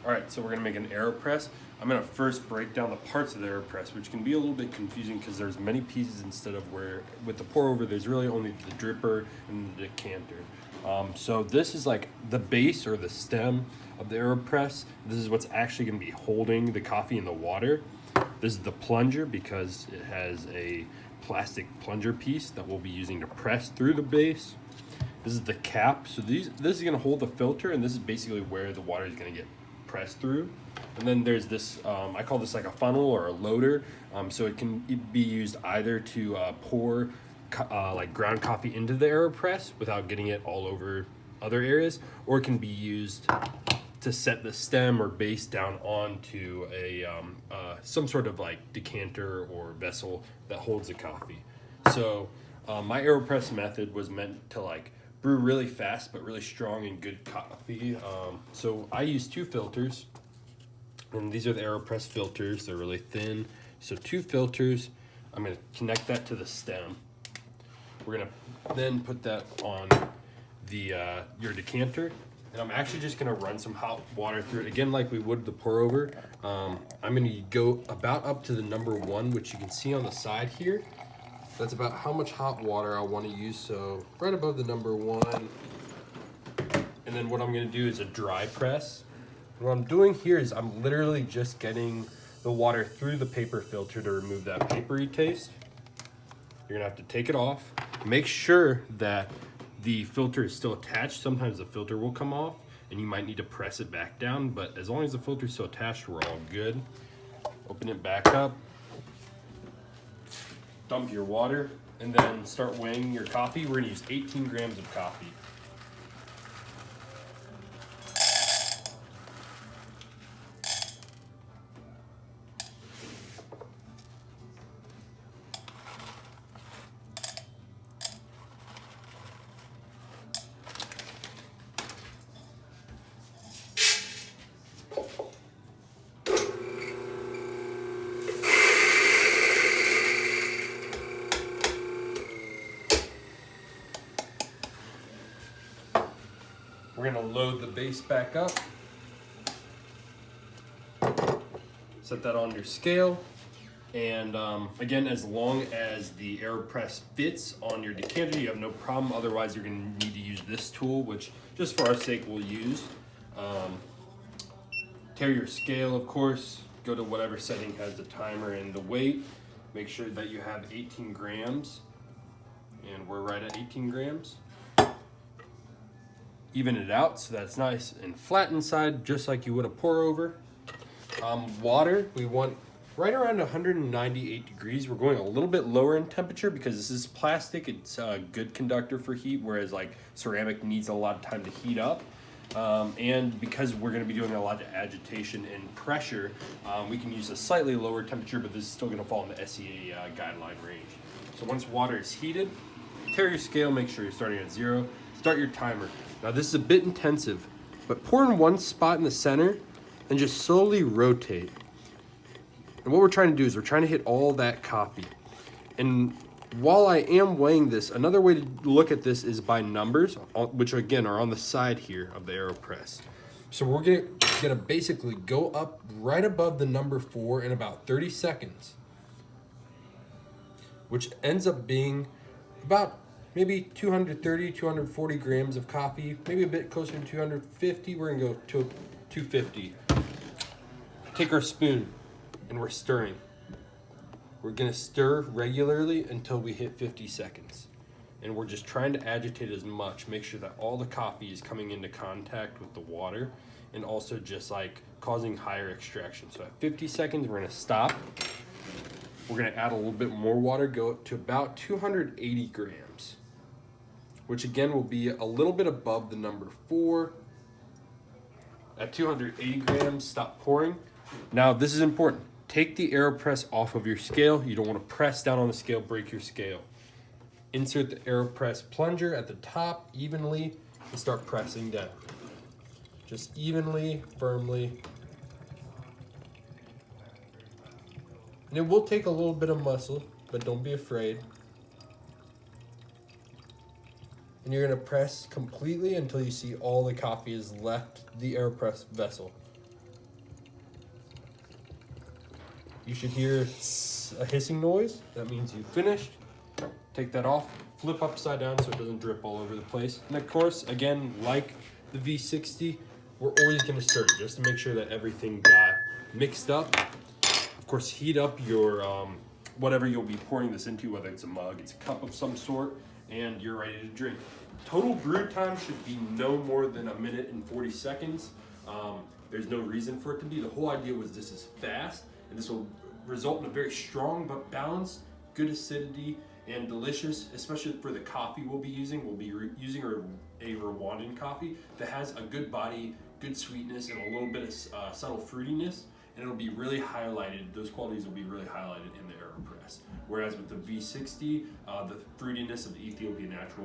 All right, so we're gonna make an Aeropress. I'm gonna first break down the parts of the Aeropress, which can be a little bit confusing because there's many pieces instead of where, with the pour over, there's really only the dripper and the decanter. So this is like the base or the stem of the Aeropress. This is what's actually gonna be holding the coffee in the water. This is the plunger because it has a plastic plunger piece that we'll be using to press through the base. This is the cap. So this is gonna hold the filter, and this is basically where the water is gonna get pressed through. And then there's this, I call this like a funnel or a loader. So it can be used either to pour like ground coffee into the Aeropress without getting it all over other areas, or it can be used to set the stem or base down onto a some sort of like decanter or vessel that holds the coffee. So my Aeropress method was meant to like brew really fast but really strong and good coffee. So I use 2 filters, and these are the Aeropress filters. They're really thin. So 2 filters. I'm gonna connect that to the stem. We're gonna then put that on the your decanter, and I'm actually just gonna run some hot water through it again like we would the pour over. I'm gonna go about up to the number 1, which you can see on the side here. That's about how much hot water I want to use, so right above the number 1. And then what I'm going to do is a dry press. What I'm doing here is I'm literally just getting the water through the paper filter to remove that papery taste. You're going to have to take it off. Make sure that the filter is still attached. Sometimes the filter will come off and you might need to press it back down, but as long as the filter is still attached, we're all good. Open it back up. Dump your water, and then start weighing your coffee. We're gonna use 18 grams of coffee. We're gonna load the base back up. Set that on your scale. And again, as long as the Aeropress fits on your decanter, you have no problem. Otherwise, you're gonna need to use this tool, which just for our sake we'll use. Tear your scale, of course. Go to whatever setting has the timer and the weight. Make sure that you have 18 grams. And we're right at 18 grams. Even it out so that's nice and flat inside, just like you would a pour over. Water, we want right around 198 degrees. We're going a little bit lower in temperature because this is plastic. It's a good conductor for heat, whereas like ceramic needs a lot of time to heat up. And because we're going to be doing a lot of agitation and pressure, we can use a slightly lower temperature, but this is still going to fall in the SEA guideline range. So once water is heated, tear your scale, make sure you're starting at 0. Start your timer. Now this is a bit intensive, but pour in one spot in the center and just slowly rotate. And what we're trying to do is we're trying to hit all that coffee. And while I am weighing this, another way to look at this is by numbers, which again are on the side here of the Aeropress. So we're gonna basically go up right above the number 4 in about 30 seconds, which ends up being about maybe 230, 240 grams of coffee, maybe a bit closer to 250. We're gonna go to 250. Take our spoon and we're stirring. We're gonna stir regularly until we hit 50 seconds. And we're just trying to agitate as much, make sure that all the coffee is coming into contact with the water and also just like causing higher extraction. So at 50 seconds, we're gonna stop. We're gonna add a little bit more water, go up to about 280 grams, which again will be a little bit above the number 4. At 280 grams, stop pouring. Now this is important. Take the Aeropress off of your scale. You don't want to press down on the scale, break your scale. Insert the Aeropress plunger at the top evenly and start pressing down. Just evenly, firmly. And it will take a little bit of muscle, but don't be afraid. And you're gonna press completely until you see all the coffee has left the Aeropress vessel. You should hear a hissing noise. That means you finished. Take that off, flip upside down so it doesn't drip all over the place. And of course, again, like the V60, we're always gonna stir it just to make sure that everything got mixed up. Of course, heat up your whatever you'll be pouring this into, whether it's a mug, it's a cup of some sort, and you're ready to drink. Total brew time should be no more than 1 minute and 40 seconds. There's no reason for it to be. The whole idea was this is fast, and this will result in a very strong but balanced, good acidity, and delicious, especially for the coffee we'll be using. We'll be using a Rwandan coffee that has a good body, good sweetness, and a little bit of subtle fruitiness, and it'll be really highlighted. Those qualities will be really highlighted in the Aeropress. Whereas with the V60, the fruitiness of the Ethiopian natural